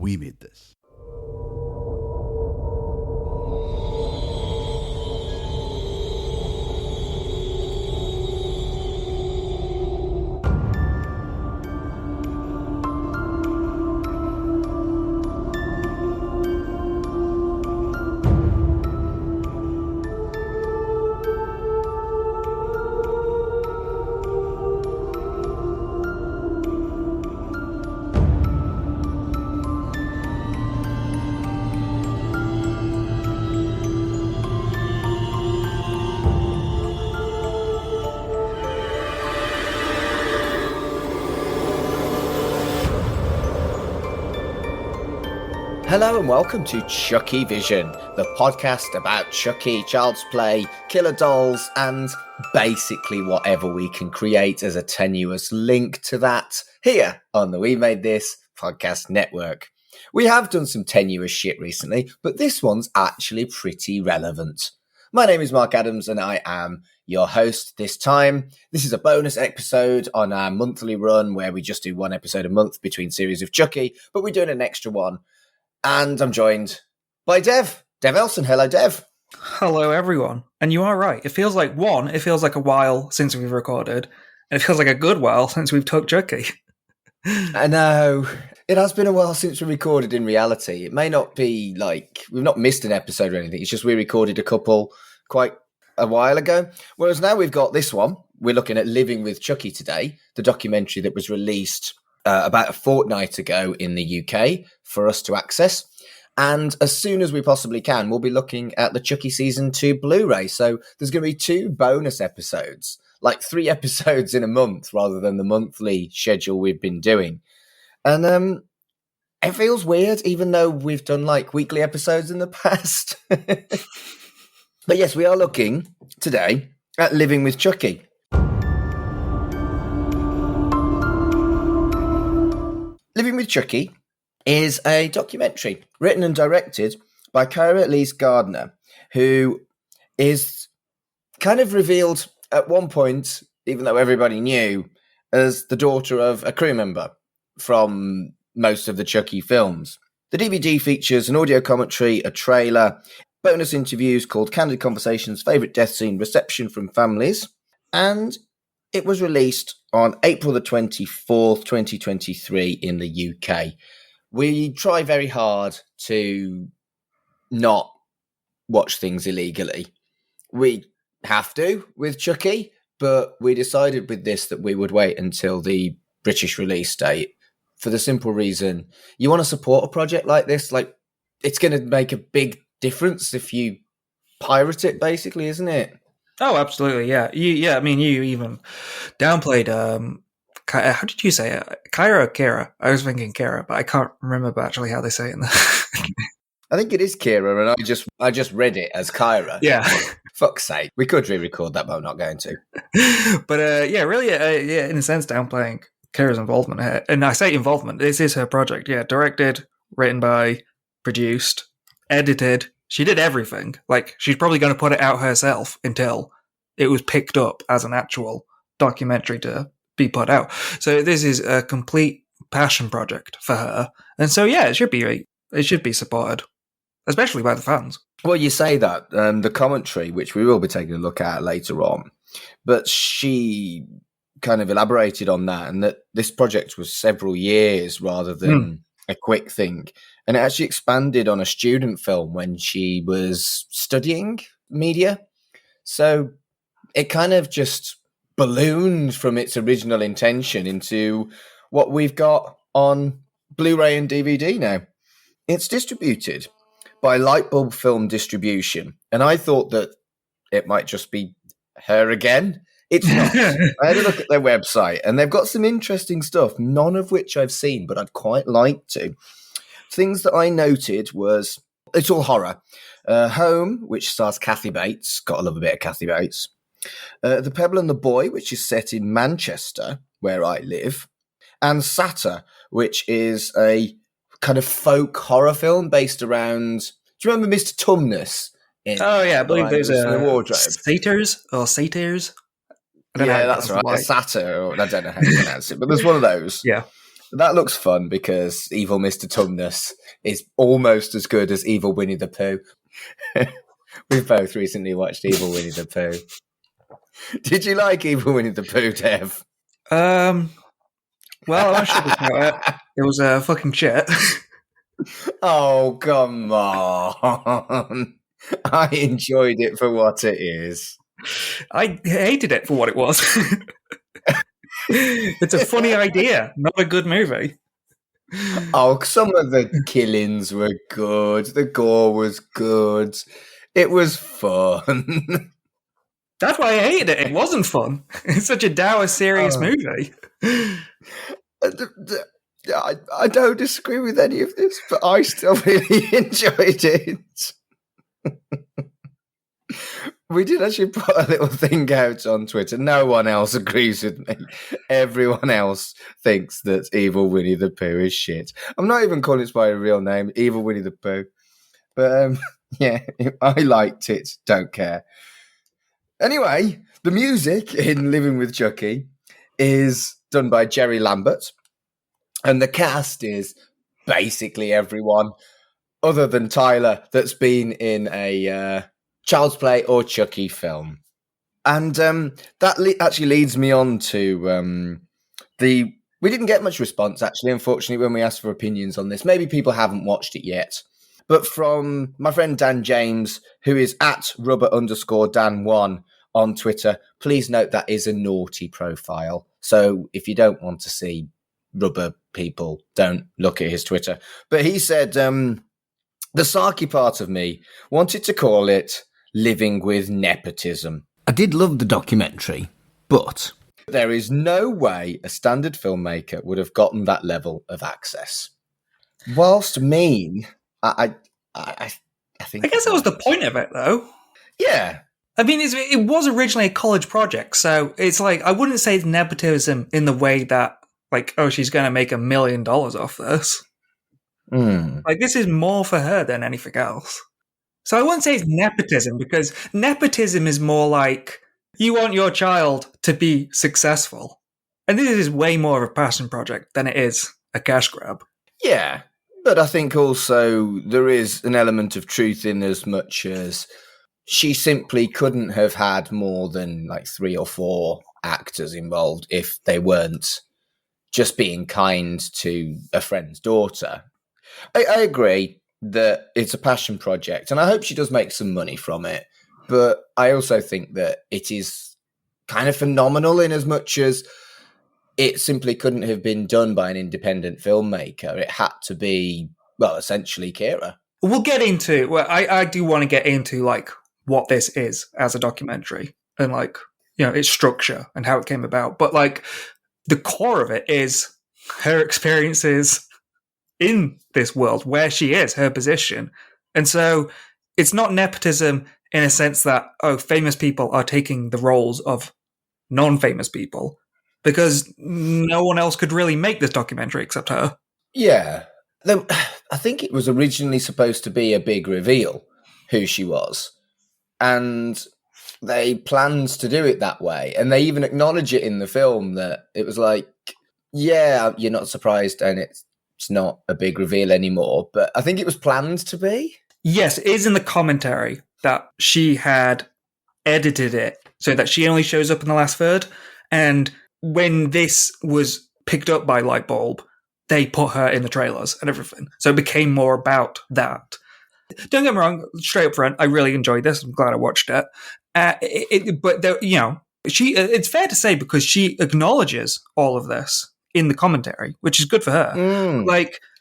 We made this. Hello and welcome to ChuckyVision, the podcast about Chucky, Child's Play, killer dolls, and basically whatever we can create as a tenuous link to that here on the We Made This podcast network. We have done some tenuous shit recently, but this one's actually pretty relevant. My name is Mark Adams and I am your host this time. This is a bonus episode on our monthly run where we just do one episode a month between series of Chucky, but we're doing an extra one. And I'm joined by Dev Elson. Hello, Dev. Hello, everyone. And you are right. It feels like a while since we've recorded, and it feels like a good while since we've talked Chucky. I know. It has been a while since we recorded in reality. It may not be like we've not missed an episode or anything. It's just we recorded a couple quite a while ago. Whereas now we've got this one. We're looking at Living With Chucky today, the documentary that was released about a fortnight ago in the UK for us to access. And as soon as we possibly can, we'll be looking at the Chucky Season 2 Blu-ray. So there's going to be 2 bonus episodes, like 3 episodes in a month rather than the monthly schedule we've been doing. And it feels weird, even though we've done like weekly episodes in the past. But yes, we are looking today at Living With Chucky. Living With Chucky is a documentary written and directed by Kyra Gardner, who is kind of revealed at one point, even though everybody knew, as the daughter of a crew member from most of the Chucky films. The DVD features an audio commentary, a trailer, bonus interviews called Candid Conversations, Favourite Death Scene, Reception from Families, and it was released on April the 24th, 2023 in the UK. We try very hard to not watch things illegally. We have to with Chucky, but we decided with this that we would wait until the British release date for the simple reason you want to support a project like this. Like, it's going to make a big difference if you pirate it, basically, isn't it? Oh, absolutely, yeah. You even downplayed, how did you say it? Kyra or Kara? I was thinking Kara, but I can't remember actually how they say it in the... I think it is Kira, and I just read it as Kyra. Yeah. Fuck's sake. We could re-record that, but I'm not going to. But, in a sense, downplaying Kara's involvement here. And I say involvement, this is her project, yeah. Directed, written by, produced, edited. She did everything. Like, she's probably going to put it out herself until it was picked up as an actual documentary to be put out. So this is a complete passion project for her. And so, yeah, it should be supported, especially by the fans. Well, you say that. The commentary, which we will be taking a look at later on, but she kind of elaborated on that, and that this project was several years rather than a quick thing. And it actually expanded on a student film when she was studying media. So it kind of just ballooned from its original intention into what we've got on Blu-ray and DVD now. It's distributed by Lightbulb Film Distribution. And I thought that it might just be her again. It's not. I had a look at their website and they've got some interesting stuff, none of which I've seen, but I'd quite like to. Things that I noted was, it's all horror. Home, which stars Kathy Bates. Gotta love a bit of Kathy Bates. The Pebble and the Boy, which is set in Manchester, where I live. And Satyr, which is a kind of folk horror film based around... Do you remember Mr. Tumnus? I believe there's a wardrobe. Satyrs. Yeah, that's right. A Satyr, or I don't know how to pronounce it, but there's one of those. Yeah. That looks fun because Evil Mr. Tumnus is almost as good as Evil Winnie the Pooh. We've both recently watched Evil Winnie the Pooh. Did you like Evil Winnie the Pooh, Dev? Well, I'm not sure about it. It was fucking shit. Oh, come on. I enjoyed it for what it is. I hated it for what it was. It's a funny idea, not a good movie. Oh, some of the killings were good. The gore was good. It was fun. That's why I hated it. It wasn't fun. It's such a dour, serious movie. I don't disagree with any of this, but I still really enjoyed it. We did actually put a little thing out on Twitter. No one else agrees with me. Everyone else thinks that Evil Winnie the Pooh is shit. I'm not even calling it by a real name, Evil Winnie the Pooh. But yeah, I liked it. Don't care. Anyway, the music in Living with Chucky is done by Jerry Lambert. And the cast is basically everyone other than Tyler that's been in a Child's Play or Chucky film. And that actually leads me on to we didn't get much response, actually, unfortunately, when we asked for opinions on this. Maybe people haven't watched it yet. But from my friend Dan James, who is at rubber_Dan1 on Twitter, please note that is a naughty profile. So if you don't want to see rubber people, don't look at his Twitter. But he said, the sarky part of me wanted to call it Living with Nepotism. I did love the documentary, but there is no way a standard filmmaker would have gotten that level of access. Whilst mean, I think... I guess that was the point of it, though. Yeah. I mean, it was originally a college project, so it's like, I wouldn't say it's nepotism in the way that, like, oh, she's going to make $1 million off this. Like, this is more for her than anything else. So I wouldn't say it's nepotism, because nepotism is more like, you want your child to be successful. And this is way more of a passion project than it is a cash grab. Yeah, but I think also there is an element of truth in as much as she simply couldn't have had more than like 3 or 4 actors involved if they weren't just being kind to a friend's daughter. I agree that it's a passion project, and I hope she does make some money from it. But I also think that it is kind of phenomenal in as much as it simply couldn't have been done by an independent filmmaker. It had to be, well, essentially Kyra. We'll get into, well, I do want to get into like what this is as a documentary and like, you know, its structure and how it came about. But like the core of it is her experiences in this world, where she is, her position. And so it's not nepotism in a sense that, oh, famous people are taking the roles of non-famous people, because no one else could really make this documentary except her. Yeah. I think it was originally supposed to be a big reveal who she was. And they planned to do it that way. And they even acknowledge it in the film that it was like, yeah, you're not surprised and it's not a big reveal anymore. But I think it was planned to be. Yes, it is in the commentary that she had edited it so that she only shows up in the last third. And when this was picked up by Lightbulb, they put her in the trailers and everything. So it became more about that. Don't get me wrong, straight up front, I really enjoyed this. I'm glad I watched it. But there, you know, it's fair to say, because she acknowledges all of this in the commentary, which is good for her.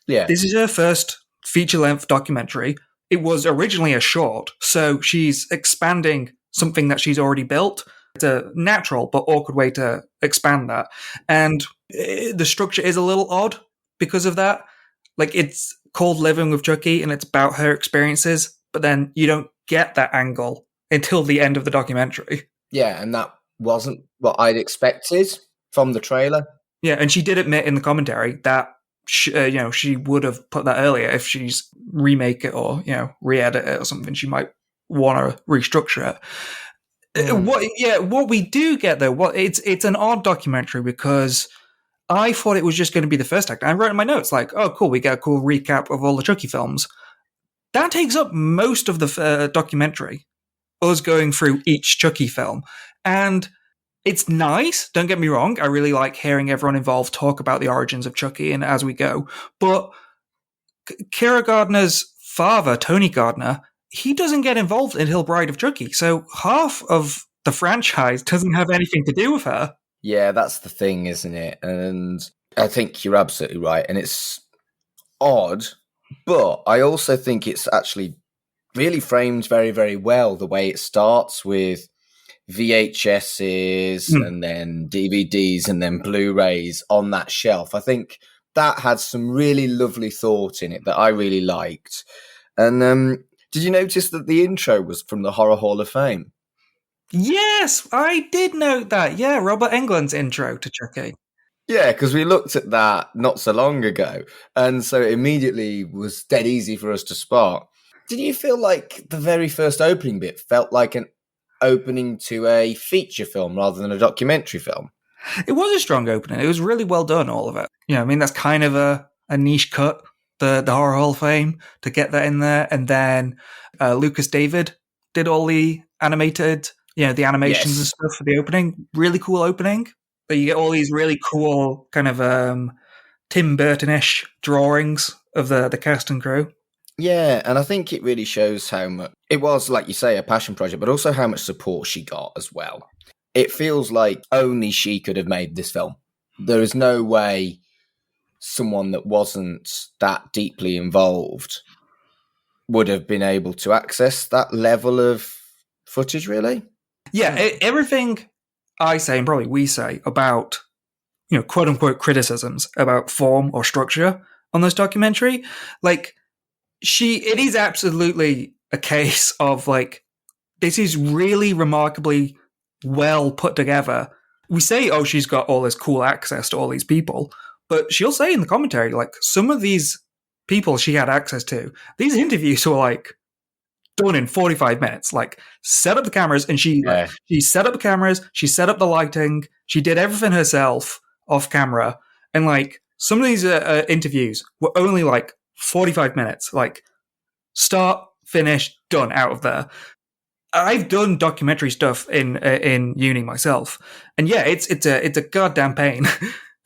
This is her first feature-length documentary. It was originally a short, so she's expanding something that she's already built. It's a natural but awkward way to expand that. And the structure is a little odd because of that. Like, it's called Living with Chucky, and it's about her experiences, but then you don't get that angle until the end of the documentary. Yeah, and that wasn't what I'd expected from the trailer. Yeah, and she did admit in the commentary that she would have put that earlier if she's remake it or re-edit it or something. She might want to restructure it. What we do get though, it's an odd documentary because I thought it was just going to be the first act. I wrote in my notes, like, oh, cool, we get a cool recap of all the Chucky films. That takes up most of the documentary, us going through each Chucky film. And it's nice, don't get me wrong. I really like hearing everyone involved talk about the origins of Chucky and as we go. But Kyra Gardner's father, Tony Gardner, he doesn't get involved until Bride of Chucky. So half of the franchise doesn't have anything to do with her. Yeah, that's the thing, isn't it? And I think you're absolutely right. And it's odd, but I also think it's actually really framed very, very well. The way it starts with VHSs and then DVDs and then Blu-rays on that shelf. I think that had some really lovely thought in it that I really liked. And did you notice that the intro was from the Horror Hall of Fame? Yes, I did note that. Yeah, Robert Englund's intro to Chucky. Yeah, because we looked at that not so long ago, and so it immediately was dead easy for us to spot. Did you feel like the very first opening bit felt like an opening to a feature film rather than a documentary film? It was a strong opening. It was really well done, all of it. I mean, that's kind of a niche cut, the Horror Hall of Fame, to get that in there. And then Lucas David did all the animated, the animations and stuff for the opening. Really cool opening. But you get all these really cool kind of Tim Burton-ish drawings of the cast and crew. Yeah, and I think it really shows how much it was, like you say, a passion project, but also how much support she got as well. It feels like only she could have made this film. There is no way someone that wasn't that deeply involved would have been able to access that level of footage, really. Yeah, everything I say, and probably we say, about, quote-unquote criticisms about form or structure on this documentary, like, it is absolutely a case of, like, this is really remarkably well put together. We say, oh, she's got all this cool access to all these people, but she'll say in the commentary, like, some of these people she had access to, these interviews were, like, done in 45 minutes. Like, set up the cameras, and she set up the cameras, she set up the lighting, she did everything herself off camera, and, like, some of these interviews were only, like, 45 minutes, like, start, finish, done, out of there. I've done documentary stuff in uni myself, and yeah, it's a goddamn pain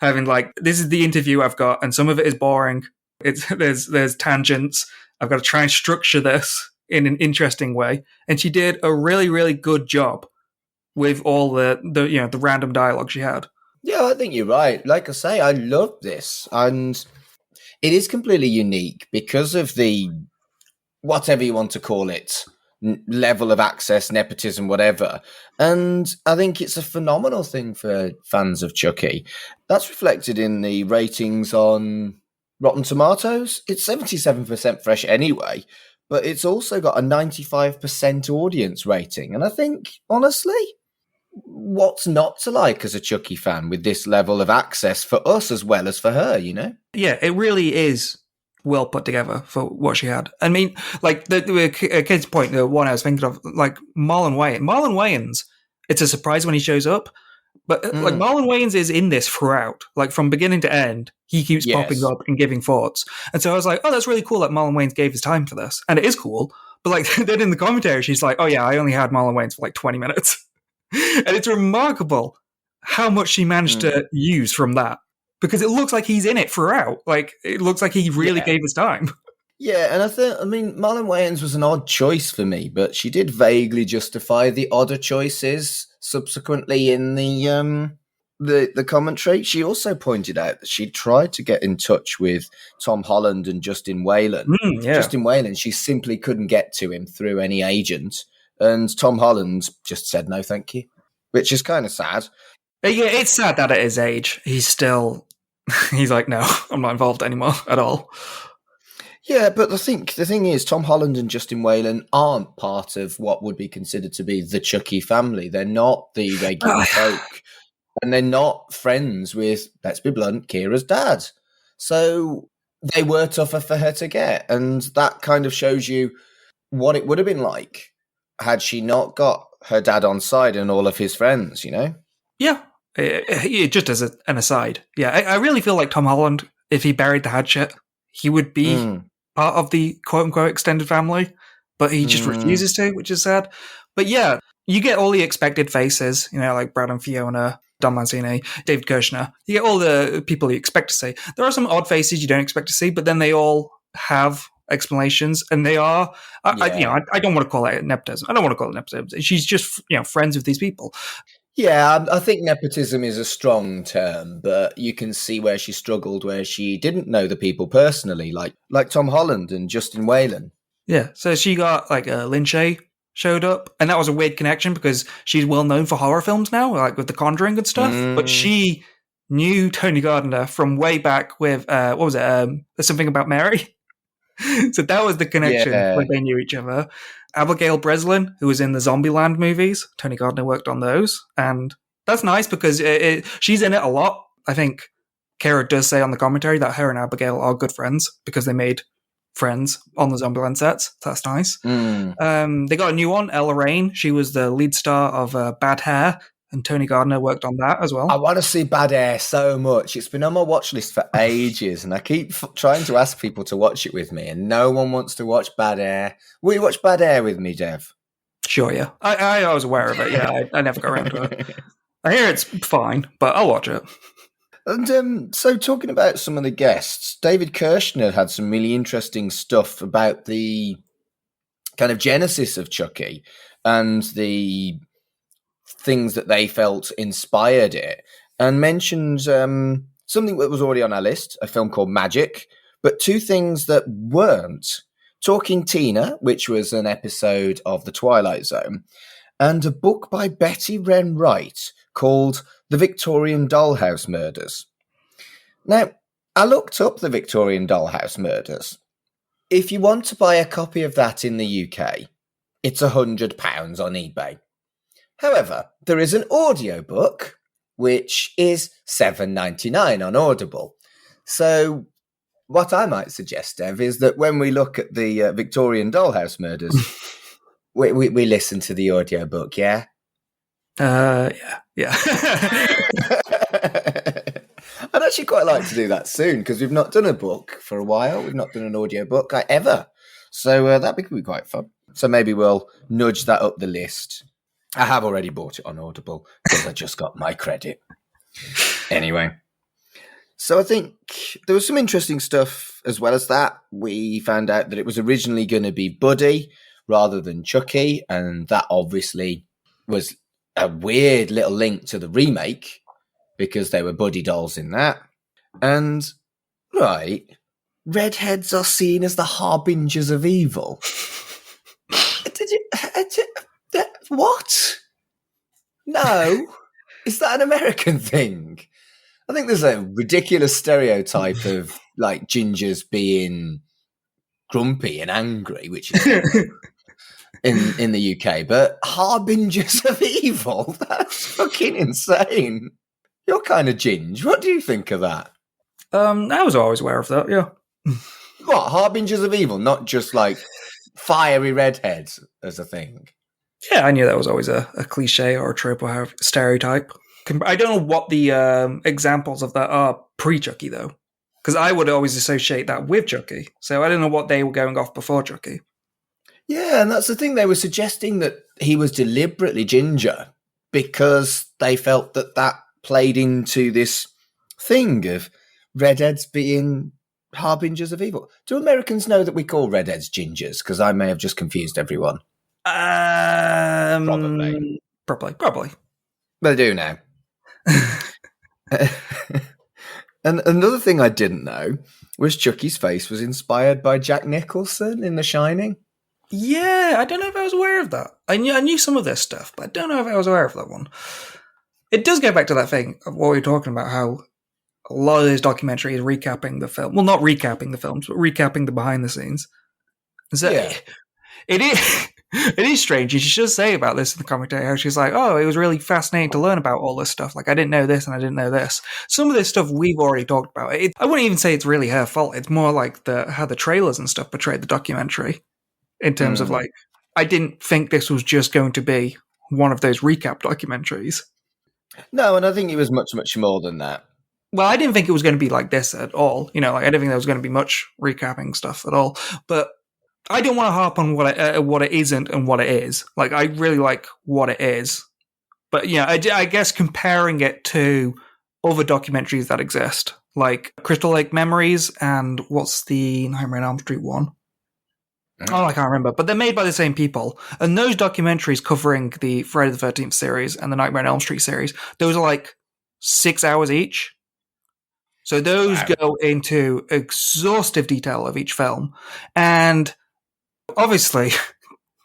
having, like, this is the interview I've got, and some of it is boring. There's tangents. I've got to try and structure this in an interesting way, and she did a really, really good job with all the random dialogue she had. Yeah, I think you're right. Like I say, I love this, and it is completely unique because of the, whatever you want to call it, level of access, nepotism, whatever. And I think it's a phenomenal thing for fans of Chucky. That's reflected in the ratings on Rotten Tomatoes. It's 77% fresh anyway, but it's also got a 95% audience rating. And I think, honestly, what's not to like as a Chucky fan with this level of access for us as well as for her, Yeah, it really is well put together for what she had. I mean, like, the kid's point, the one I was thinking of, like, Marlon Wayans, it's a surprise when he shows up, but like, Marlon Wayans is in this throughout, like, from beginning to end. He keeps popping up and giving thoughts. And so I was like, oh, that's really cool that Marlon Wayans gave his time for this. And it is cool. But, like, then in the commentary, she's like, oh yeah, I only had Marlon Wayans for like 20 minutes. And it's remarkable how much she managed to use from that, because it looks like he's in it throughout. Like, it looks like he really gave his time. Yeah, and I mean, Marlon Wayans was an odd choice for me, but she did vaguely justify the odder choices subsequently in the commentary. She also pointed out that she tried to get in touch with Tom Holland and Justin Whalen. Justin Whalen, she simply couldn't get to him through any agent. And Tom Holland just said no, thank you, which is kind of sad. Yeah, it's sad that at his age, he's like, no, I'm not involved anymore at all. Yeah, but the thing is, Tom Holland and Justin Whalen aren't part of what would be considered to be the Chucky family. They're not the regular folk. And they're not friends with, let's be blunt, Kyra's dad. So they were tougher for her to get. And that kind of shows you what it would have been like had she not got her dad on side and all of his friends, Yeah. Just as an aside, yeah, I really feel like Tom Holland, if he buried the hatchet, he would be part of the quote-unquote extended family, but he just refuses to, which is sad. But yeah, you get all the expected faces, like Brad and Fiona, Don Mancini, David Kirshner. You get all the people you expect to see. There are some odd faces you don't expect to see, but then they all have explanations, and they are, I don't want to call it nepotism. I don't want to call it nepotism. She's just, friends with these people. Yeah, I think nepotism is a strong term, but you can see where she struggled, where she didn't know the people personally, like Tom Holland and Justin Whalen. Yeah, so she got, Lin Shaye showed up, and that was a weird connection because she's well known for horror films now, like with The Conjuring and stuff, but she knew Tony Gardner from way back with, what was it, There's Something About Mary? So that was the connection when they knew each other. Abigail Breslin, who was in the Zombieland movies, Tony Gardner worked on those, and that's nice because she's in it a lot. I think Kyra does say on the commentary that her and Abigail are good friends because they made friends on the Zombieland sets. So that's nice. They got a new one, Ella Rain. She was the lead star of Bad Hair, and Tony Gardner worked on that as well. I want to see Bad Hair so much. It's been on my watch list for ages, and I keep trying to ask people to watch it with me, and no one wants to watch Bad Hair. Will you watch Bad Hair with me, Dev? Sure, yeah. I was aware of it. Yeah, I never got around to it. I hear it's fine, but I'll watch it. And so talking about some of the guests, David Kirshner had some really interesting stuff about the kind of genesis of Chucky and the things that they felt inspired it, and mentioned something that was already on our list, a film called Magic, but two things that weren't. Talking Tina, which was an episode of The Twilight Zone, and a book by Betty Wren Wright called The Victorian Dollhouse Murders. Now, I looked up The Victorian Dollhouse Murders. If you want to buy a copy of that in the UK, it's £100 on eBay. However, there is an audiobook, which is $7.99 on Audible. So what I might suggest, Dev, is that when we look at the Victorian Dollhouse Murders, we listen to the audiobook, yeah? Yeah. I'd actually quite like to do that soon, because we've not done a book for a while. We've not done an audiobook ever. So that could be quite fun. So maybe we'll nudge that up the list. I have already bought it on Audible because I just got my credit. Anyway, so I think there was some interesting stuff as well as that. We found out that it was originally going to be Buddy rather than Chucky, and that obviously was a weird little link to the remake because there were Buddy dolls in that. And, right, redheads are seen as the harbingers of evil. What? No. Is that an American thing? I think there's a ridiculous stereotype of like gingers being grumpy and angry, which is in the UK, but harbingers of evil? That's fucking insane. You're kind of ginge. What do you think of that? I was always aware of that, yeah. What, harbingers of evil, not just like fiery redheads as a thing? Yeah, I knew that was always a cliche or a trope or a stereotype. I don't know what the examples of that are pre-Chucky, though. Because I would always associate that with Chucky. So I don't know what they were going off before Chucky. Yeah, and that's the thing. They were suggesting that he was deliberately ginger because they felt that that played into this thing of redheads being harbingers of evil. Do Americans know that we call redheads gingers? Because I may have just confused everyone. Probably. They do now. And another thing I didn't know was Chucky's face was inspired by Jack Nicholson in The Shining. Yeah, I don't know if I was aware of that. I knew some of this stuff, but I don't know if I was aware of that one. It does go back to that thing of what we were talking about, how a lot of this documentary is recapping the film. Well, not recapping the films, but recapping the behind the scenes. So yeah. It is strange. She does say about this in the commentary, how she's like, oh, it was really fascinating to learn about all this stuff. Like, I didn't know this and I didn't know this. Some of this stuff we've already talked about. I wouldn't even say it's really her fault. It's more like how the trailers and stuff portrayed the documentary in terms of like, I didn't think this was just going to be one of those recap documentaries. No, and I think it was much, much more than that. Well, I didn't think it was going to be like this at all. You know, like I didn't think there was going to be much recapping stuff at all. But I don't want to harp on what it isn't and what it is. Like, I really like what it is. But yeah, I guess comparing it to other documentaries that exist, like Crystal Lake Memories and what's the Nightmare on Elm Street one? Oh, I can't remember. But they're made by the same people. And those documentaries covering the Friday the 13th series and the Nightmare on Elm Street series, those are like 6 hours each. So those go into exhaustive detail of each film. And obviously,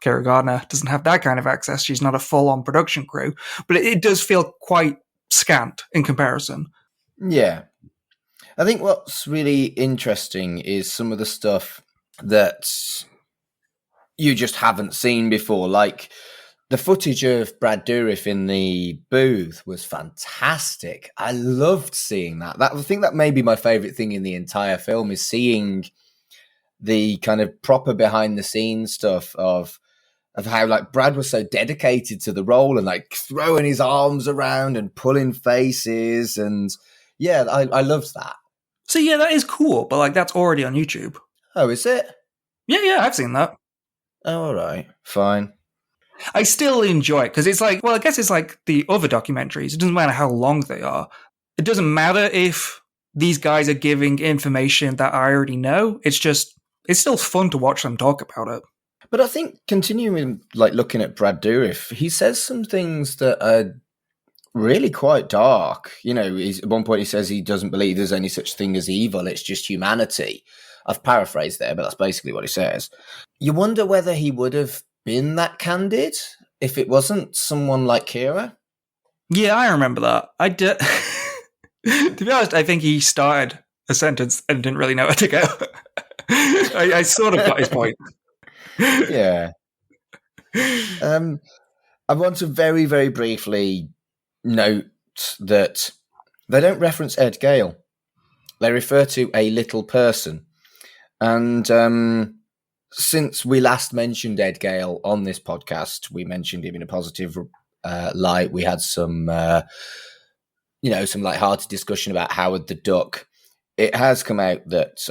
Kyra Gardner doesn't have that kind of access. She's not a full-on production crew. But it does feel quite scant in comparison. Yeah. I think what's really interesting is some of the stuff that you just haven't seen before. Like the footage of Brad Dourif in the booth was fantastic. I loved seeing that. I think that may be my favorite thing in the entire film is seeing the kind of proper behind the scenes stuff of how like Brad was so dedicated to the role and like throwing his arms around and pulling faces. And yeah, I loved that. So yeah, that is cool, but like that's already on YouTube. Oh, is it? Yeah, I've seen that. Oh, all right. Fine. I still enjoy it because it's like, well, I guess it's like the other documentaries. It doesn't matter how long they are. It doesn't matter if these guys are giving information that I already know. It's still fun to watch them talk about it. But I think continuing like looking at Brad Dourif, he says some things that are really quite dark. You know, at one point he says he doesn't believe there's any such thing as evil. It's just humanity. I've paraphrased there, but that's basically what he says. You wonder whether he would have been that candid if it wasn't someone like Kyra. Yeah, I remember that. I did. To be honest, I think he started a sentence and didn't really know where to go. I sort of got his point. Yeah. I want to very, very briefly note that they don't reference Ed Gale. They refer to a little person. And since we last mentioned Ed Gale on this podcast, we mentioned him in a positive light. We had some, some light-hearted discussion about Howard the Duck. It has come out that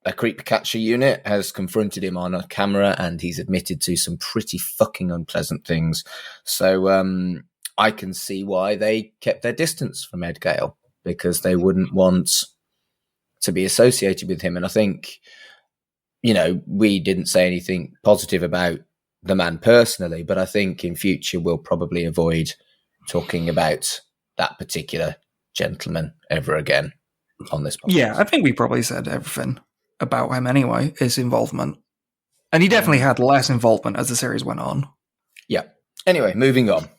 a creepycatcher unit has confronted him on a camera and he's admitted to some pretty fucking unpleasant things. So I can see why they kept their distance from Ed Gale, because they wouldn't want to be associated with him. And I think, we didn't say anything positive about the man personally, but I think in future we'll probably avoid talking about that particular gentleman ever again on this podcast. Yeah, I think we probably said everything about him anyway, his involvement. And he definitely had less involvement as the series went on. Yeah. Anyway, moving on.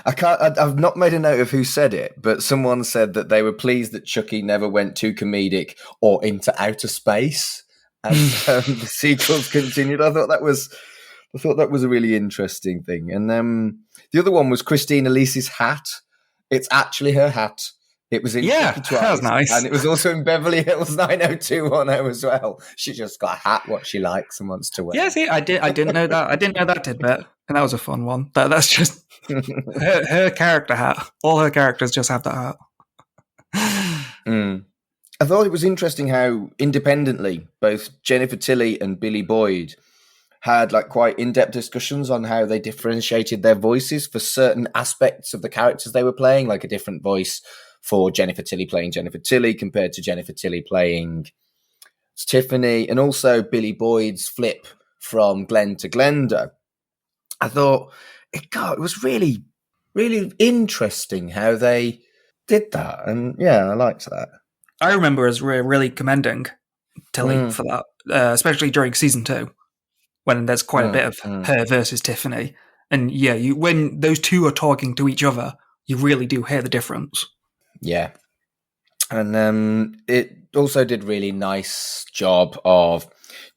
I've not made a note of who said it, but someone said that they were pleased that Chucky never went too comedic or into outer space as the sequels continued. I thought that was a really interesting thing. And the other one was Christine Elise's hat. It's actually her hat. It was in Chucky Twice, that was nice. And it was also in Beverly Hills 90210 as well. She just got a hat what she likes and wants to wear. Yeah, see, I didn't know that. I didn't know that tidbit, and that was a fun one. That's just her character hat. All her characters just have that hat. I thought it was interesting how independently both Jennifer Tilly and Billy Boyd had like quite in-depth discussions on how they differentiated their voices for certain aspects of the characters they were playing, like a different voice for Jennifer Tilly playing Jennifer Tilly compared to Jennifer Tilly playing Tiffany, and also Billy Boyd's flip from Glenn to Glenda. I thought it was really, really interesting how they did that. And yeah, I liked that. I remember us really commending Tilly for that, especially during season 2, when there's quite a bit of her versus Tiffany. And yeah, when those two are talking to each other, you really do hear the difference. Yeah. And it also did really nice job of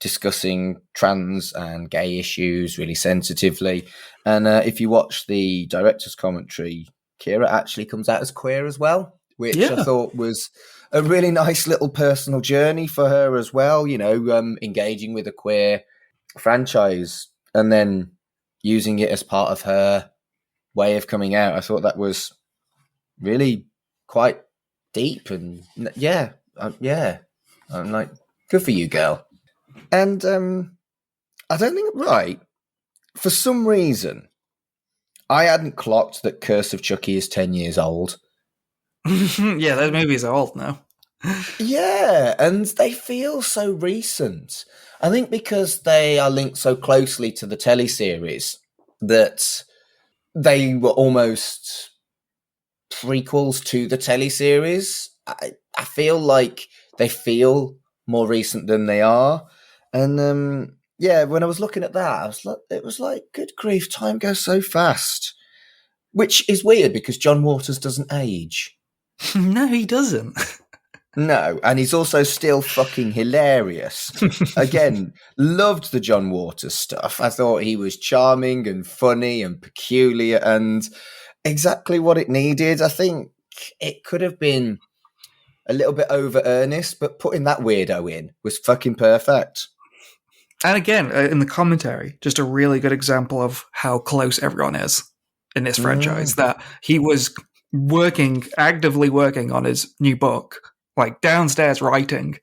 discussing trans and gay issues really sensitively. And if you watch the director's commentary, Kyra actually comes out as queer as well, which I thought was a really nice little personal journey for her as well, engaging with a queer franchise and then using it as part of her way of coming out. I thought that was really quite deep, and yeah. I'm like, good for you, girl. And I don't think right. For some reason, I hadn't clocked that Curse of Chucky is 10 years old. Yeah, those movies are old now. Yeah, and they feel so recent. I think because they are linked so closely to the teleseries that they were almost prequels to the teleseries. I feel like they feel more recent than they are. And yeah, when I was looking at that, it was like, good grief, time goes so fast. Which is weird because John Waters doesn't age. No, he doesn't. No, and he's also still fucking hilarious. Again, loved the John Waters stuff. I thought he was charming and funny and peculiar and exactly what it needed. I think it could have been a little bit over earnest, but putting that weirdo in was fucking perfect. And again, in the commentary, just a really good example of how close everyone is in this franchise. That he was actively working on his new book, like downstairs writing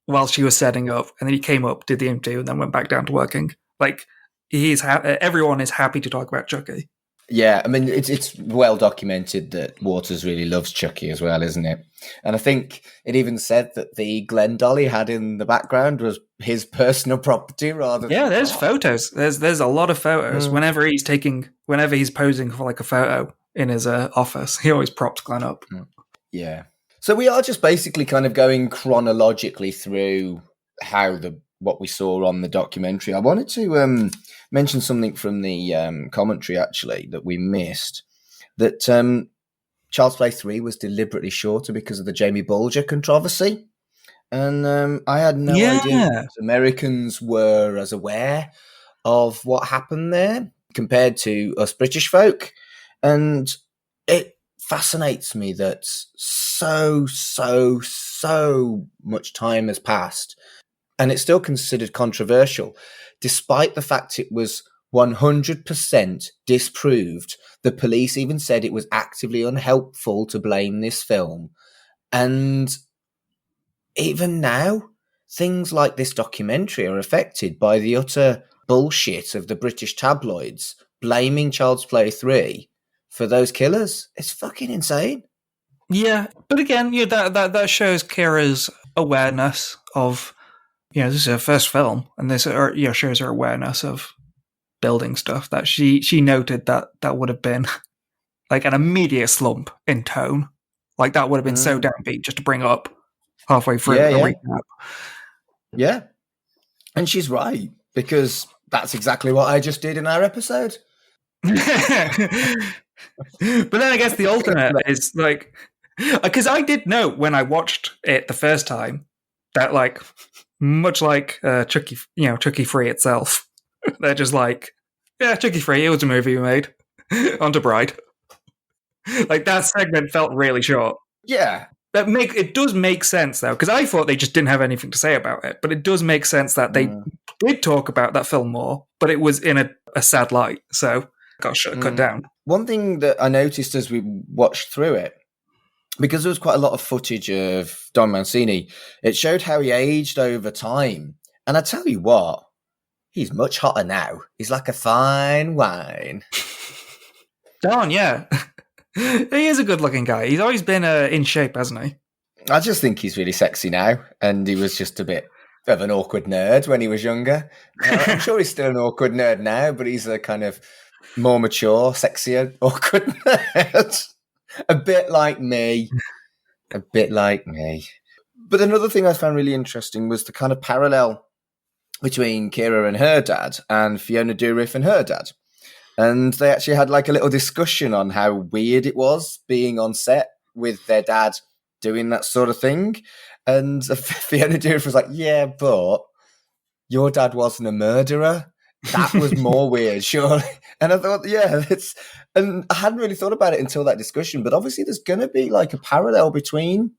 while she was setting up, and then he came up, did the interview, and then went back down to working. Like everyone is happy to talk about Chucky. Yeah, I mean, it's well documented that Waters really loves Chucky as well, isn't it? And I think it even said that the Glen doll he had in the background was his personal property rather than... Yeah, there's photos. There's a lot of photos. Whenever he's posing for like a photo in his office, he always props Glen up. Yeah. So we are just basically kind of going chronologically through what we saw on the documentary. I wanted to mention something from the commentary, actually, that we missed. That Child's Play 3 was deliberately shorter because of the Jamie Bulger controversy. And I had no idea that Americans were as aware of what happened there compared to us British folk. And it fascinates me that so much time has passed and it's still considered controversial, despite the fact it was 100% disproved. The police even said it was actively unhelpful to blame this film. And even now, things like this documentary are affected by the utter bullshit of the British tabloids blaming Child's Play 3 for those killers. It's fucking insane. Yeah, but again, that shows Kyra's awareness of, this is her first film, and this shows her awareness of building stuff. That she noted that would have been like an immediate slump in tone. Like that would have been so downbeat just to bring up halfway through a recap. Yeah, and she's right, because that's exactly what I just did in our episode. But then I guess the alternate is like, because I did note when I watched it the first time that, like, much like Chucky, Chucky 3 itself, they're just like, yeah, Chucky 3, it was a movie we made. On to Bride. Like, that segment felt really short. Yeah. It does make sense, though, because I thought they just didn't have anything to say about it, but it does make sense that they did talk about that film more, but it was in a sad light, so got cut down. One thing that I noticed as we watched through it, because there was quite a lot of footage of Don Mancini, it showed how he aged over time. And I tell you what, he's much hotter now. He's like a fine wine. Don, yeah. He is a good-looking guy. He's always been in shape, hasn't he? I just think he's really sexy now. And he was just a bit of an awkward nerd when he was younger. I'm sure he's still an awkward nerd now, but he's a kind of more mature, sexier, awkward nerd. A bit like me. But another thing I found really interesting was the kind of parallel between Kyra and her dad and Fiona Dourif and her dad. And they actually had like a little discussion on how weird it was being on set with their dad doing that sort of thing. And Fiona Dourif was like, yeah, but your dad wasn't a murderer. That was more weird, surely. And I thought, yeah, and I hadn't really thought about it until that discussion, but obviously there's going to be like a parallel between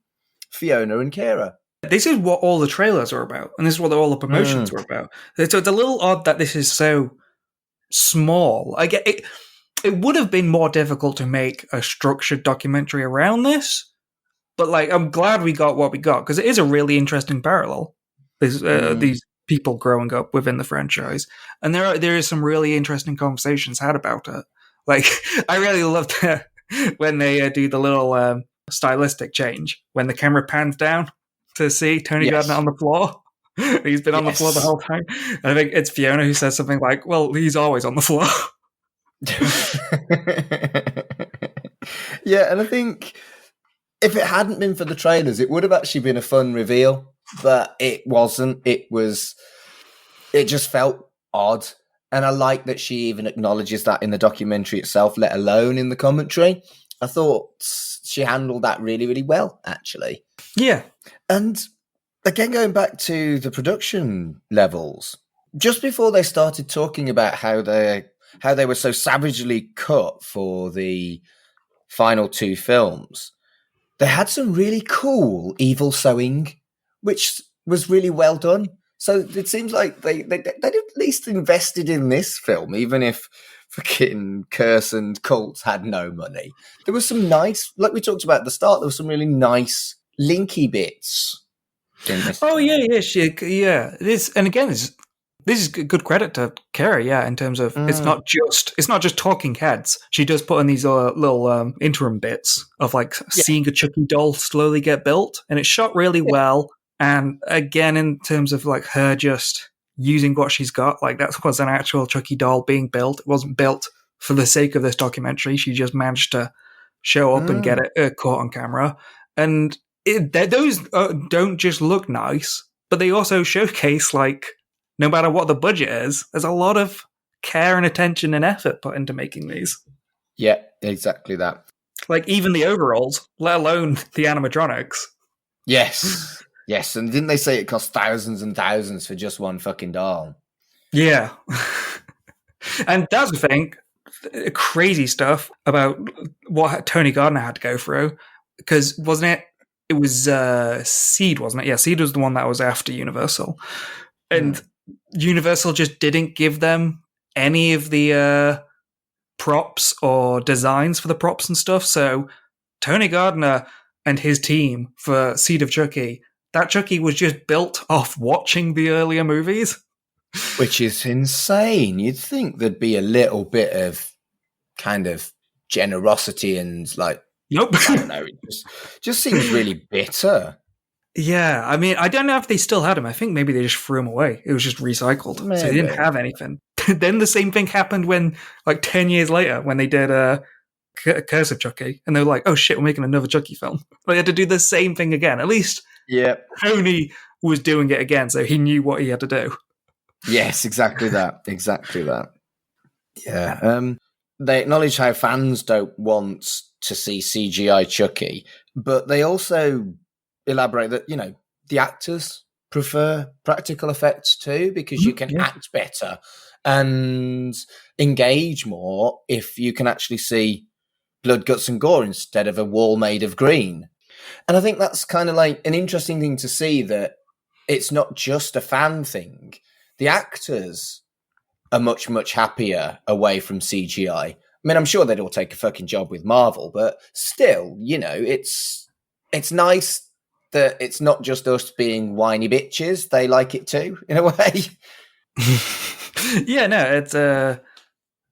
Fiona and Kyra. This is what all the trailers are about, and this is what all the promotions were about. So it's a little odd that this is so small. I get it. it would have been more difficult to make a structured documentary around this. But like, I'm glad we got what we got because it is a really interesting parallel. These people growing up within the franchise, and there is some really interesting conversations had about it. Like, I really loved when they do the little stylistic change when the camera pans down to see Tony Gardner on the floor. He's been on the floor the whole time. And I think it's Fiona who says something like, "Well, he's always on the floor." Yeah, and I think if it hadn't been for the trailers, it would have actually been a fun reveal, but it wasn't. It just felt odd. And I like that she even acknowledges that in the documentary itself, let alone in the commentary. I thought she handled that really, really well, actually. Yeah. And again, going back to the production levels, just before they started talking about how they were so savagely cut for the final two films, they had some really cool evil sewing, which was really well done. So it seems like they at least invested in this film, even if fucking Curse and Cult had no money. There was some nice, like we talked about at the start, there was some really nice linky bits in this. Oh, yeah. This, and again, this is good credit to Kyra, in terms of it's not just talking heads. She does put in these little interim bits of like seeing a Chucky doll slowly get built, and it's shot really well. And again, in terms of like her just using what she's got, like that was an actual Chucky doll being built. It wasn't built for the sake of this documentary. She just managed to show up and get it caught on camera. And those don't just look nice, but they also showcase, like, no matter what the budget is, there's a lot of care and attention and effort put into making these. Yeah, exactly that. Like, even the overalls, let alone the animatronics. Yes. Yes, and didn't they say it cost thousands and thousands for just one fucking doll? Yeah. And that's the thing, crazy stuff about what Tony Gardner had to go through, because wasn't it was Seed, wasn't it? Yeah, Seed was the one that was after Universal. And Universal just didn't give them any of the props or designs for the props and stuff. So Tony Gardner and his team for Seed of Chucky, that Chucky was just built off watching the earlier movies. Which is insane. You'd think there'd be a little bit of kind of generosity and like, nope. I don't know, it just seems really bitter. Yeah, I mean, I don't know if they still had him. I think maybe they just threw him away. It was just recycled. Maybe. So they didn't have anything. Then the same thing happened when, like, 10 years later, when they did Curse of Chucky, and they were like, oh shit, we're making another Chucky film. They had to do the same thing again. At least Tony was doing it again, so he knew what he had to do. Yes, exactly that. Exactly that. Yeah. They acknowledge how fans don't want to see CGI Chucky, but they also elaborate that, you know, the actors prefer practical effects too, because you can act better and engage more if you can actually see blood, guts and gore instead of a wall made of green. And I think that's kind of like an interesting thing to see, that it's not just a fan thing. The actors are much, much happier away from CGI. I mean, I'm sure they'd all take a fucking job with Marvel, but still, you know, it's nice that it's not just us being whiny bitches. They like it too, in a way. Yeah, no, it's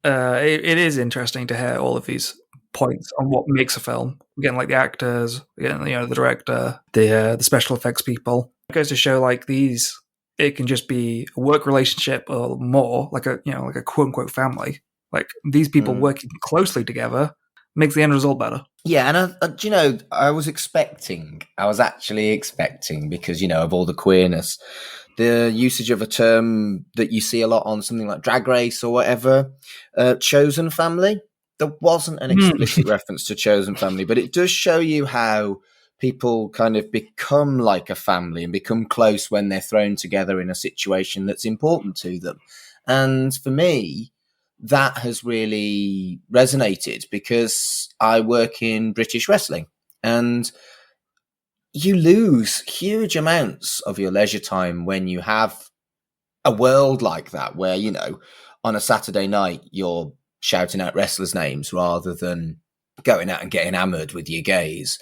it is interesting to hear all of these points on what makes a film. Again, like the actors, again, you know, the director, the special effects people. It goes to show, like, these, it can just be a work relationship or more, like a, you know, like a quote unquote family. Like, these people working closely together makes the end result better. Yeah, and you know, I was actually expecting, because, you know, of all the queerness, the usage of a term that you see a lot on something like Drag Race or whatever, chosen family. There wasn't an explicit reference to chosen family, but it does show you how people kind of become like a family and become close when they're thrown together in a situation that's important to them. And for me, that has really resonated, because I work in British wrestling, and you lose huge amounts of your leisure time when you have a world like that, where, you know, on a Saturday night, you're shouting out wrestlers' names rather than going out and getting hammered with your gays.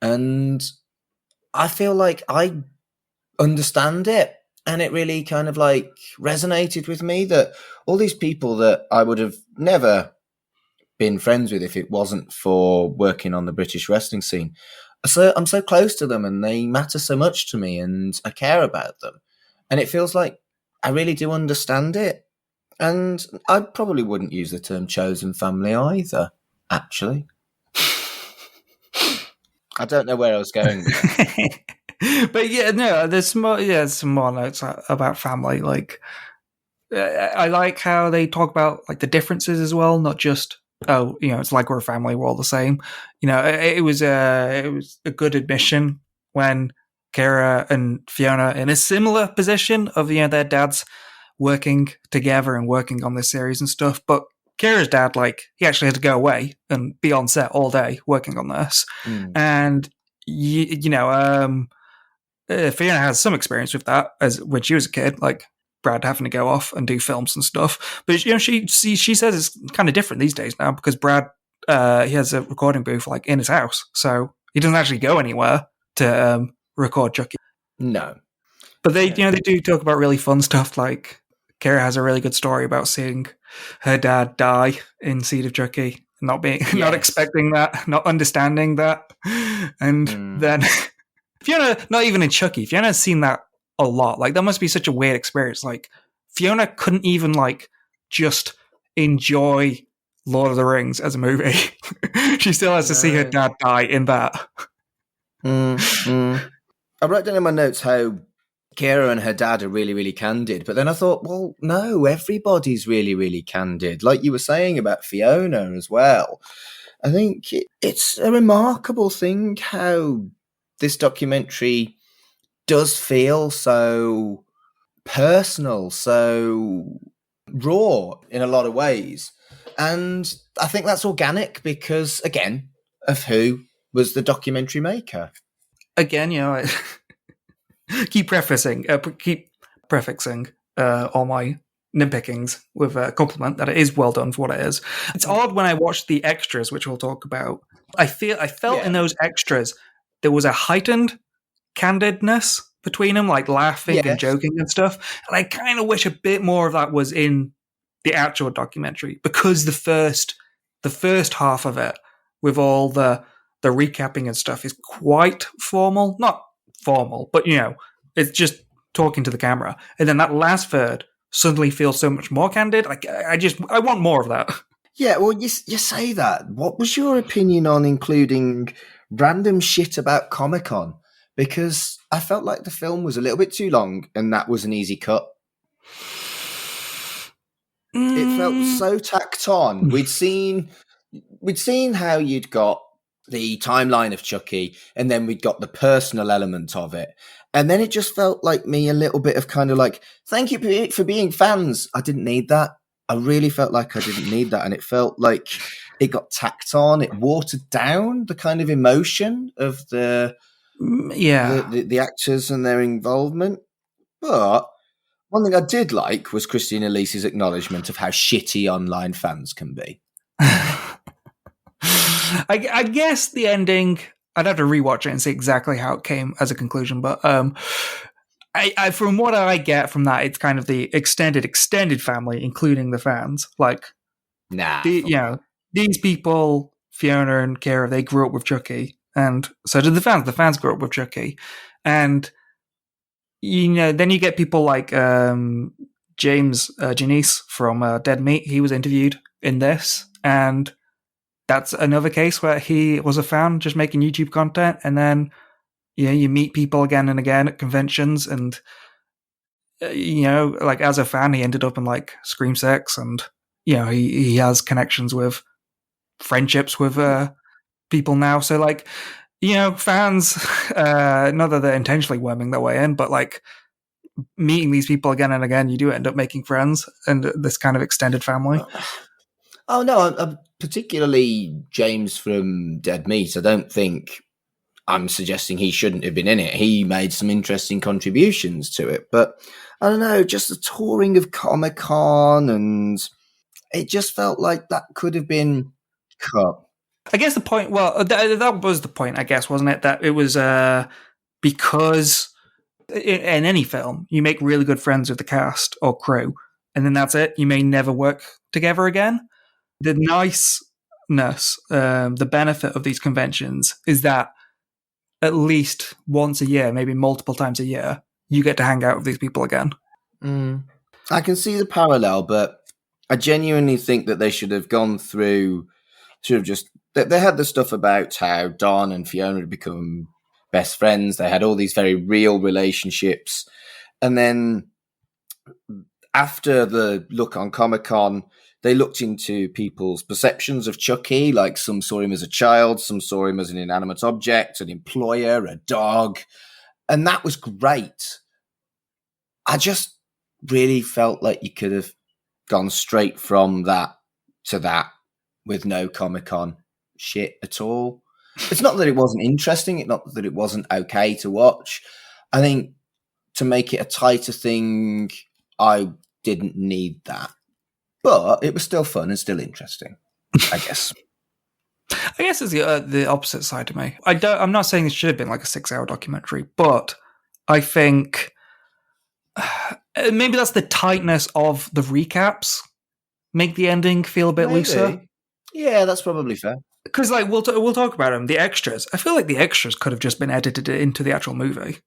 And I feel like I understand it. And it really kind of like resonated with me that all these people that I would have never been friends with if it wasn't for working on the British wrestling scene. So I'm so close to them and they matter so much to me and I care about them. And it feels like I really do understand it. And I probably wouldn't use the term chosen family either, actually. I don't know where I was going with that. But yeah, no, there's some more notes about family. Like, I like how they talk about like the differences as well, not just it's like we're a family, we're all the same. It was a good admission when Kyra and Fiona in a similar position of their dads working together and working on this series and stuff, but Kyra's dad, like, he actually had to go away and be on set all day working on this, and Fiona has some experience with that as when she was a kid, like Brad having to go off and do films and stuff. But she says it's kind of different these days now because Brad he has a recording booth like in his house, so he doesn't actually go anywhere to record Chucky. No, but they do talk about really fun stuff. Like Kyra has a really good story about seeing her dad die in Seed of Chucky, not expecting that, not understanding that, and then. Fiona, not even in Chucky, Fiona has seen that a lot. Like, that must be such a weird experience. Like, Fiona couldn't even, like, just enjoy Lord of the Rings as a movie. She still has to see her dad die in that. I wrote down in my notes how Kyra and her dad are really, really candid. But then I thought, well, no, everybody's really, really candid. Like you were saying about Fiona as well. I think it's a remarkable thing how this documentary does feel so personal, so raw in a lot of ways. And I think that's organic because, again, of who was the documentary maker. Again, I keep prefixing all my nitpickings with a compliment that it is well done for what it is. It's odd when I watch the extras, which we'll talk about. I felt in those extras there was a heightened candidness between them, like laughing and joking and stuff. And I kind of wish a bit more of that was in the actual documentary because the first half of it, with all the recapping and stuff, is quite formal. Not formal, but it's just talking to the camera. And then that last third suddenly feels so much more candid. Like I want more of that. Yeah, well, you say that. What was your opinion on including random shit about Comic-Con? Because I felt like the film was a little bit too long and that was an easy cut. It felt so tacked on. We'd seen how you'd got the timeline of Chucky and then we'd got the personal element of it. And then it just felt like me a little bit of kind of like, thank you for being fans. I didn't need that. I really felt like I didn't need that. And it felt like it got tacked on. It watered down the kind of emotion of the actors and their involvement. But one thing I did like was Christina Leese's acknowledgement of how shitty online fans can be. I guess the ending, I'd have to rewatch it and see exactly how it came as a conclusion. But I from what I get from that, it's kind of the extended family, including the fans. Like, these people, Fiona and Kyra, they grew up with Chucky, and so did the fans. The fans grew up with Chucky, and then you get people like James Janice from Dead Meat. He was interviewed in this, and that's another case where he was a fan just making YouTube content, and then you meet people again and again at conventions, and like as a fan, he ended up in like Scream 6, and he has connections with friendships with people now. So like fans, not that they're intentionally worming their way in, but like meeting these people again and again, you do end up making friends and this kind of extended family. Oh no, particularly James from Dead Meat. I don't think I'm suggesting he shouldn't have been in it. He made some interesting contributions to it, but I don't know, just the touring of Comic-Con and it just felt like that could have been cut. I guess the point, well, that was the point, I guess, wasn't it? That it was because in any film, you make really good friends with the cast or crew, and then that's it. You may never work together again. The niceness, the benefit of these conventions is that at least once a year, maybe multiple times a year, you get to hang out with these people again. I can see the parallel, but I genuinely think that they should have gone through sort of just... They had the stuff about how Don and Fiona had become best friends. They had all these very real relationships. And then after the look on Comic-Con, they looked into people's perceptions of Chucky. Like, some saw him as a child, some saw him as an inanimate object, an employer, a dog. And that was great. I just really felt like you could have gone straight from that to that with no Comic-Con shit at all. It's not that it wasn't interesting, it's not that it wasn't okay to watch. I think to make it a tighter thing, I didn't need that. But it was still fun and still interesting, I guess. I guess it's the opposite side to me. I'm not saying it should have been like a 6-hour documentary, but I think maybe that's the tightness of the recaps make the ending feel a bit looser. Yeah, that's probably fair. Because like we'll talk about them, the extras. I feel like the extras could have just been edited into the actual movie.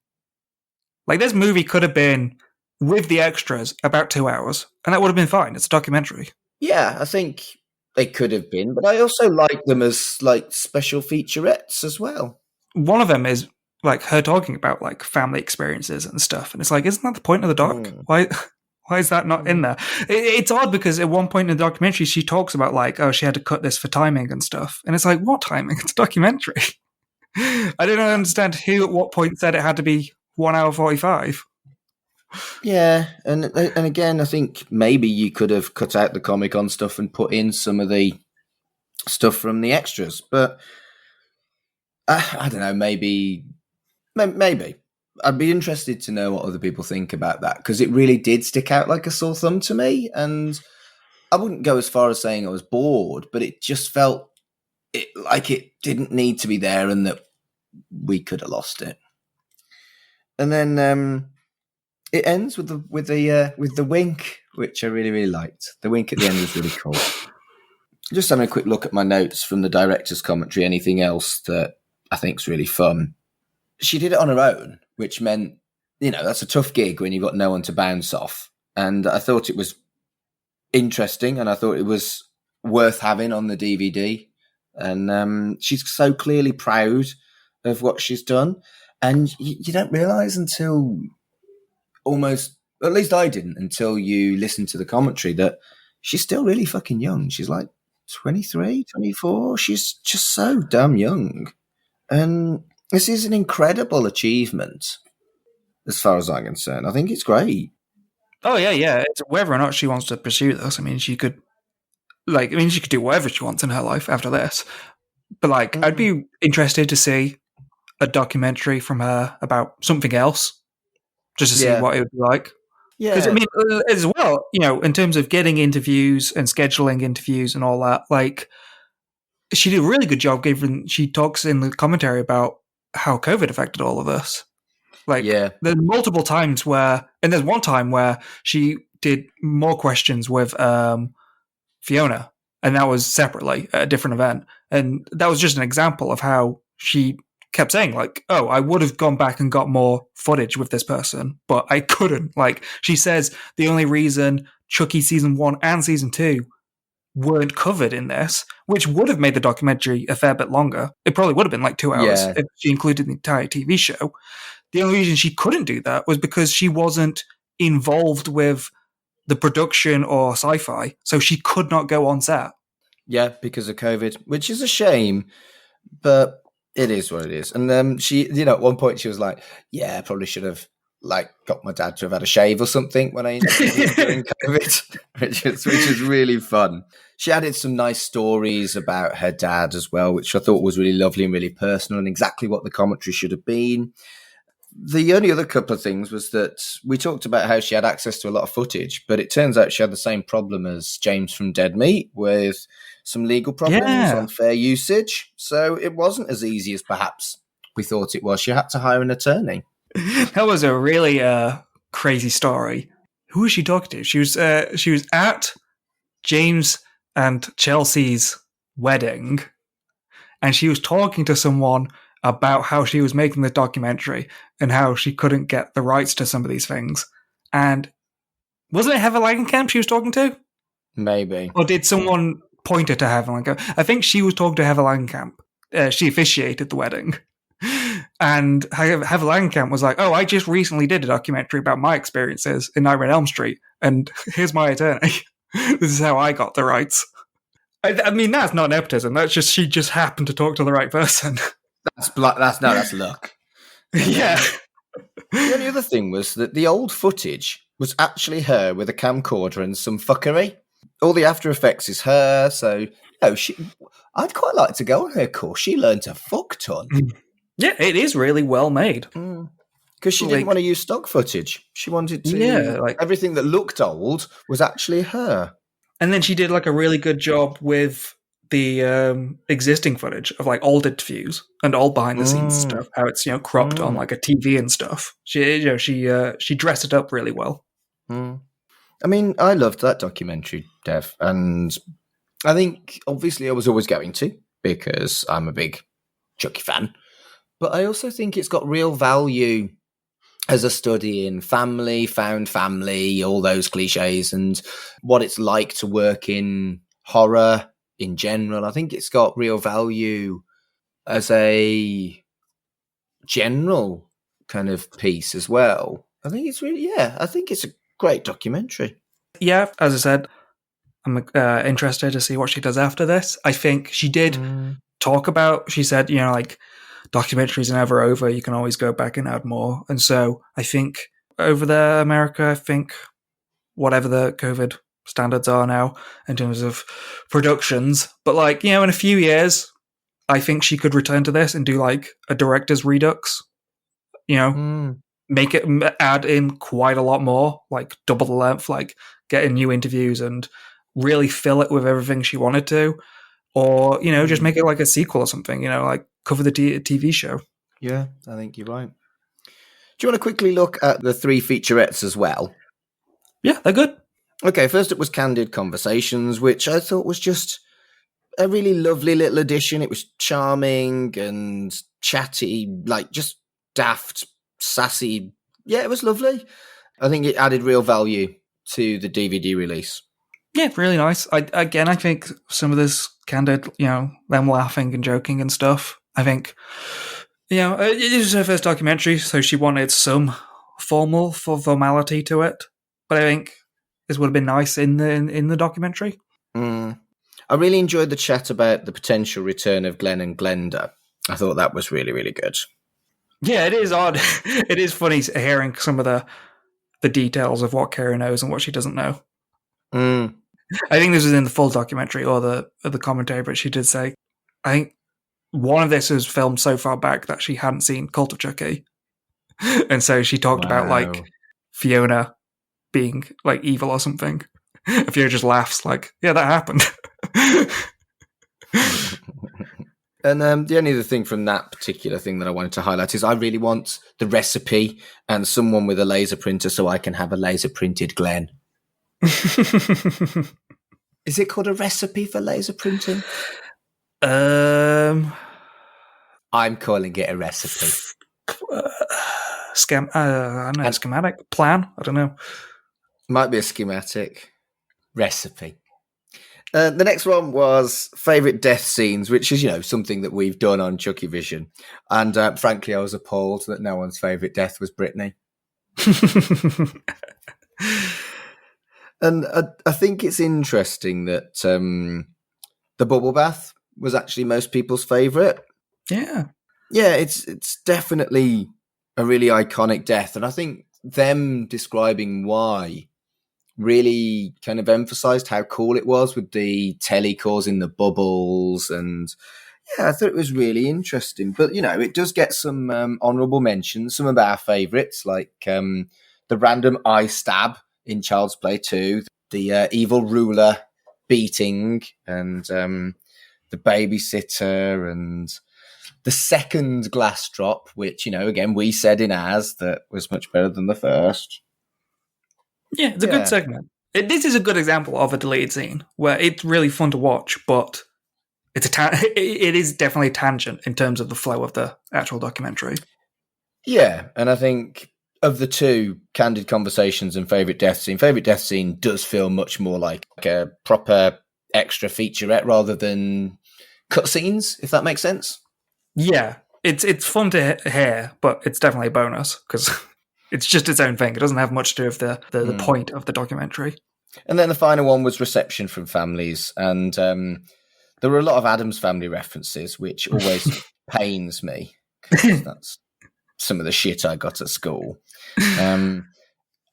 Like, this movie could have been with the extras about 2 hours, and that would have been fine. It's a documentary. Yeah, I think they could have been, but I also like them as like special featurettes as well. One of them is like her talking about like family experiences and stuff, and it's like, isn't that the point of the doc? Why is that not in there? It's odd because at one point in the documentary, she talks about like, oh, she had to cut this for timing and stuff. And it's like, what timing? It's a documentary. I don't understand who at what point said it had to be 1 hour 45. Yeah, and again, I think maybe you could have cut out the Comic-Con stuff and put in some of the stuff from the extras. But I don't know, maybe. I'd be interested to know what other people think about that, because it really did stick out like a sore thumb to me. And I wouldn't go as far as saying I was bored, but it just felt like it didn't need to be there and that we could have lost it. And then it ends with the wink, which I really, really liked. The wink at the end was really cool. Just having a quick look at my notes from the director's commentary. Anything else that I think is really fun? She did it on her own, which meant, that's a tough gig when you've got no one to bounce off. And I thought it was interesting, and I thought it was worth having on the DVD. And she's so clearly proud of what she's done. And you don't realise until almost, at least I didn't, until you listen to the commentary, that she's still really fucking young. She's like 23, 24. She's just so damn young. And this is an incredible achievement, as far as I'm concerned. I think it's great. Oh, yeah. It's whether or not she wants to pursue this. I mean, she could do whatever she wants in her life after this. But, I'd be interested to see a documentary from her about something else, just to see what it would be like. Yeah. Because, I mean, as well, in terms of getting interviews and scheduling interviews and all that, she did a really good job given she talks in the commentary about how COVID affected all of us. There's multiple times and there's one time where she did more questions with Fiona, and that was separately at a different event. And that was just an example of how she kept saying, oh, I would have gone back and got more footage with this person, but I couldn't. She says the only reason Chucky season 1 and season 2 weren't covered in this, which would have made the documentary a fair bit longer. It probably would have been 2 hours if she included the entire TV show. The only reason she couldn't do that was because she wasn't involved with the production or sci-fi, so she could not go on set. Yeah, because of COVID, which is a shame, but it is what it is. And she, at one point she was like, yeah, I probably should have got my dad to have had a shave or something when I interviewed during COVID, which is really fun. She added some nice stories about her dad as well, which I thought was really lovely and really personal and exactly what the commentary should have been. The only other couple of things was that we talked about how she had access to a lot of footage, but it turns out she had the same problem as James from Dead Meat with some legal problems on fair usage. So it wasn't as easy as perhaps we thought it was. She had to hire an attorney. That was a really crazy story. Who was she talking to? She was at James and Chelsea's wedding, and she was talking to someone about how she was making the documentary and how she couldn't get the rights to some of these things. And wasn't it Heather Langenkamp she was talking to? Maybe. Or did someone point her to Heather Langenkamp? I think she was talking to Heather Langenkamp. She officiated the wedding. And Heather Langenkamp was like, oh, I just recently did a documentary about my experiences in Nightmare on Elm Street, and here's my attorney. This is how I got the rights. I mean, that's not nepotism. That's just she just happened to talk to the right person. That's luck. Yeah. The only other thing was that the old footage was actually her with a camcorder and some fuckery. All the After Effects is her, so I'd quite like to go on her course. She learned a fuck ton. Yeah, it is really well made. Because she didn't want to use stock footage. She wanted to... everything that looked old was actually her. And then she did like a really good job with the existing footage of like old interviews and old behind the scenes stuff, how it's cropped on like a TV and stuff. She dressed it up really well. I mean, I loved that documentary, Dev, and I think obviously I was always going to because I'm a big Chucky fan, but I also think it's got real value as a study in family, found family, all those cliches, and what it's like to work in horror in general. I think it's got real value as a general kind of piece as well. I think it's I think it's a great documentary. Yeah, as I said, I'm interested to see what she does after this. I think she did talk about, she said, like, documentaries are never over. You can always go back and add more. And so I think over there, America, I think whatever the COVID standards are now in terms of productions, but like, in a few years, I think she could return to this and do like a director's redux, make it, add in quite a lot more, like double the length, like getting new interviews and really fill it with everything she wanted to. Or, just make it like a sequel or something, like cover the TV show. Yeah, I think you're right. Do you want to quickly look at the 3 featurettes as well? Yeah, they're good. Okay, first it was Candid Conversations, which I thought was just a really lovely little addition. It was charming and chatty, like just daft, sassy. Yeah, it was lovely. I think it added real value to the DVD release. Yeah, really nice. I think some of this Candid, them laughing and joking and stuff. I think, it was her first documentary, so she wanted some formality to it. But I think this would have been nice in the documentary. I really enjoyed the chat about the potential return of Glenn and Glenda. I thought that was really, really good. Yeah, it is odd. It is funny hearing some of the details of what Kyra knows and what she doesn't know. I think this was in the full documentary or the commentary, but she did say, I think one of this was filmed so far back that she hadn't seen Cult of Chucky. And so she talked about like Fiona being like evil or something. And Fiona just laughs like, yeah, that happened. And the only other thing from that particular thing that I wanted to highlight is I really want the recipe and someone with a laser printer so I can have a laser printed Glenn. Is it called a recipe for laser printing? I'm calling it a recipe. I don't know, schematic plan. I don't know. Might be a schematic recipe. The next one was favourite death scenes, which is, something that we've done on ChuckyVision. And frankly, I was appalled that no one's favourite death was Brittany. And I think it's interesting that the bubble bath was actually most people's favourite. Yeah. Yeah, it's definitely a really iconic death. And I think them describing why really kind of emphasised how cool it was with the telly causing the bubbles. And Yeah, I thought it was really interesting. But, it does get some honourable mentions, some of our favourites, like the random eye stab in Child's Play 2, the evil ruler beating, and the babysitter, and the second glass drop, which, again, we said in ours that was much better than the first. Yeah, it's a good segment. This is a good example of a deleted scene where it's really fun to watch, but it is definitely a tangent in terms of the flow of the actual documentary. Yeah, and I think of the two, Candid Conversations and Favourite Death Scene does feel much more like a proper extra featurette rather than cutscenes, if that makes sense. Yeah, it's fun to hear, but it's definitely a bonus because it's just its own thing. It doesn't have much to do with the point of the documentary. And then the final one was Reception from Families, and there were a lot of Addams Family references, which always pains me, because that's some of the shit I got at school. And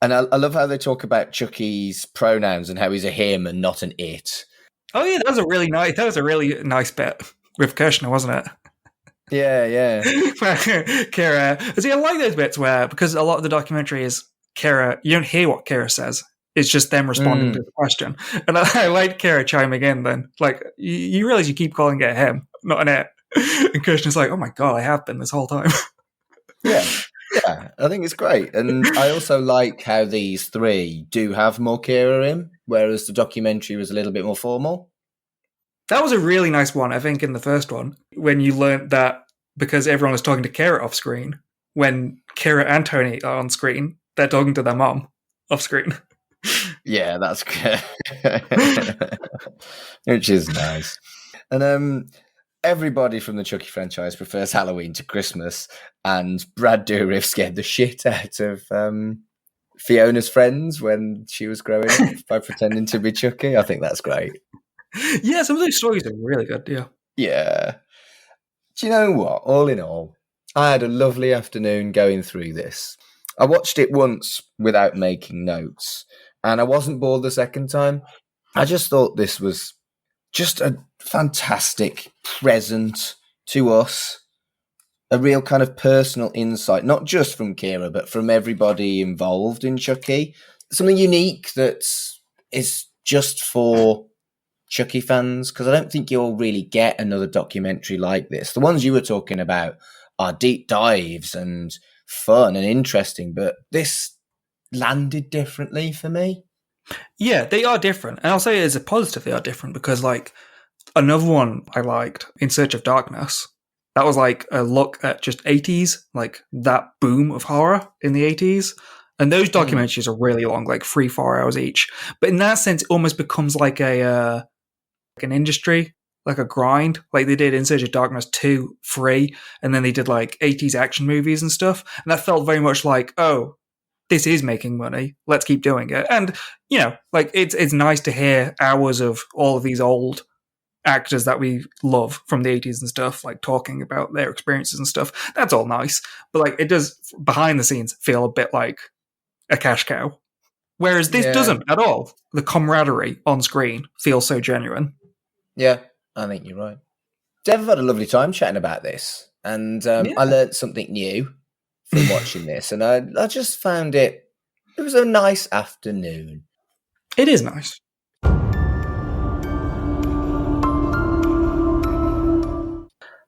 I love how they talk about Chucky's pronouns and how he's a him and not an it. Oh yeah, that was a really nice bit with Kirshner, wasn't it? Yeah. Kyra, I like those bits where, because a lot of the documentary is Kyra, you don't hear what Kyra says. It's just them responding to the question. And I like Kyra chiming in then. Like, you realize you keep calling it him, not an it. And Kirshner's like, oh my God, I have been this whole time. Yeah, I think it's great. And I also like how these three do have more Kyra in, whereas the documentary was a little bit more formal. That was a really nice one, I think, in the first one, when you learnt that because everyone was talking to Kyra off screen, when Kyra and Tony are on screen, they're talking to their mom off screen. Yeah, that's good. Which is nice. And everybody from the Chucky franchise prefers Halloween to Christmas, and Brad Dourif scared the shit out of Fiona's friends when she was growing up by pretending to be Chucky. I think that's great. Yeah, some of those stories are really good, yeah. Yeah. Do you know what? All in all, I had a lovely afternoon going through this. I watched it once without making notes, and I wasn't bored the second time. I just thought this was just a fantastic present to us. A real kind of personal insight, not just from Kyra, but from everybody involved in Chucky. Something unique that is just for Chucky fans, because I don't think you'll really get another documentary like this. The ones you were talking about are deep dives and fun and interesting, but this landed differently for me. Yeah, they are different. And I'll say as a positive they are different, because like another one I liked, In Search of Darkness, that was like a look at just 80s, like that boom of horror in the 80s. And those documentaries are really long, like 3-4 hours each. But in that sense, it almost becomes like an industry, like a grind. Like they did In Search of Darkness 2, 3, and then they did like 80s action movies and stuff. And that felt very much like, oh, this is making money. Let's keep doing it. And, like it's nice to hear hours of all of these old actors that we love from the 80s and stuff, like talking about their experiences and stuff. That's all nice. But like it does, behind the scenes, feel a bit like a cash cow. Whereas this doesn't at all. The camaraderie on screen feels so genuine. Yeah, I think you're right. Dev, I've had a lovely time chatting about this. And I learned something new from watching this. And I just found it was a nice afternoon. It is nice.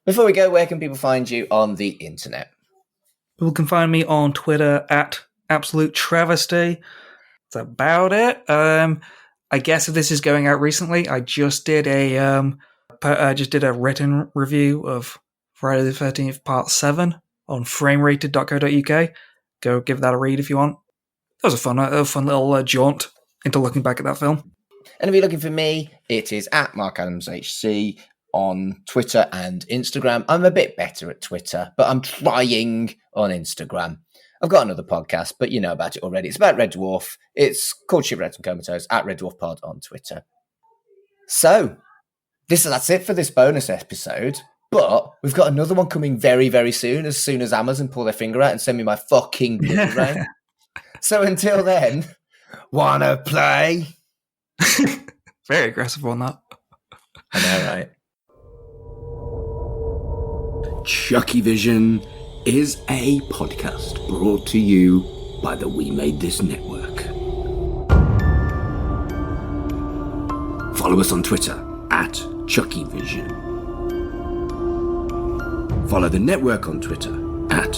Before we go, where can people find you on the internet? People can find me on Twitter at Absolute Travesty. That's about it. I guess if this is going out recently, I just did a written review of Friday the 13th Part 7 on framerated.co.uk. Go give that a read if you want. That was a fun little jaunt into looking back at that film. And if you're looking for me, it is at MarkAdamsHC on Twitter and Instagram. I'm a bit better at Twitter, but I'm trying on Instagram. I've got another podcast, but you know about it already. It's about Red Dwarf. It's called Shipwrecked and Comatose, at Red Dwarf Pod on Twitter. So, that's it for this bonus episode. But we've got another one coming very, very soon as Amazon pull their finger out and send me my fucking Blu-ray. So until then, wanna play? Very aggressive on that. I know, right? ChuckyVision is a podcast brought to you by the We Made This network. Follow us on Twitter at ChuckyVision. Follow the network on Twitter at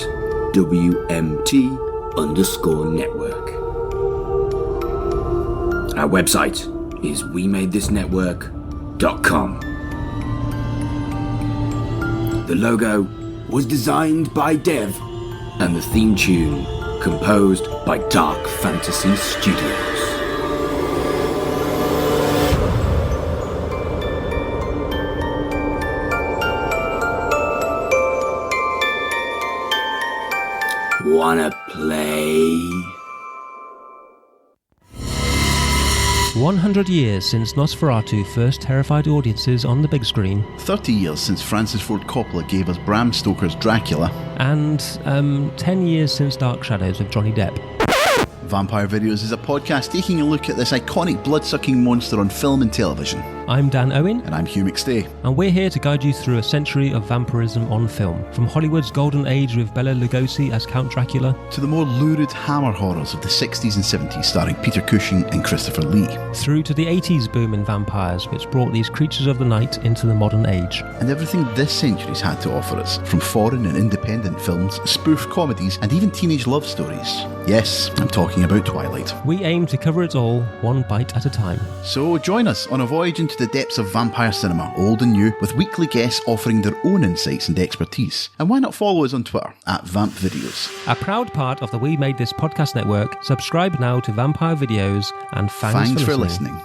WMT_network. Our website is WeMadeThisNetwork.com. The logo was designed by Dev, and the theme tune composed by Dark Fantasy Studios. Wanna play? 100 years since Nosferatu first terrified audiences on the big screen. 30 years since Francis Ford Coppola gave us Bram Stoker's Dracula. And 10 years since Dark Shadows of Johnny Depp. Vampire Videos is a podcast taking a look at this iconic blood-sucking monster on film and television. I'm Dan Owen. And I'm Hugh McStay. And we're here to guide you through a century of vampirism on film. From Hollywood's golden age with Bela Lugosi as Count Dracula, to the more lurid hammer horrors of the 60s and 70s starring Peter Cushing and Christopher Lee. Through to the 80s boom in vampires, which brought these creatures of the night into the modern age. And everything this century's had to offer us, from foreign and independent films, spoof comedies, and even teenage love stories. Yes, I'm talking about Twilight. We aim to cover it all, one bite at a time. So join us on a voyage into the depths of vampire cinema, old and new, with weekly guests offering their own insights and expertise. And why not follow us on Twitter at VampVideos? A proud part of the We Made This podcast network. Subscribe now to Vampire Videos, and thanks for listening.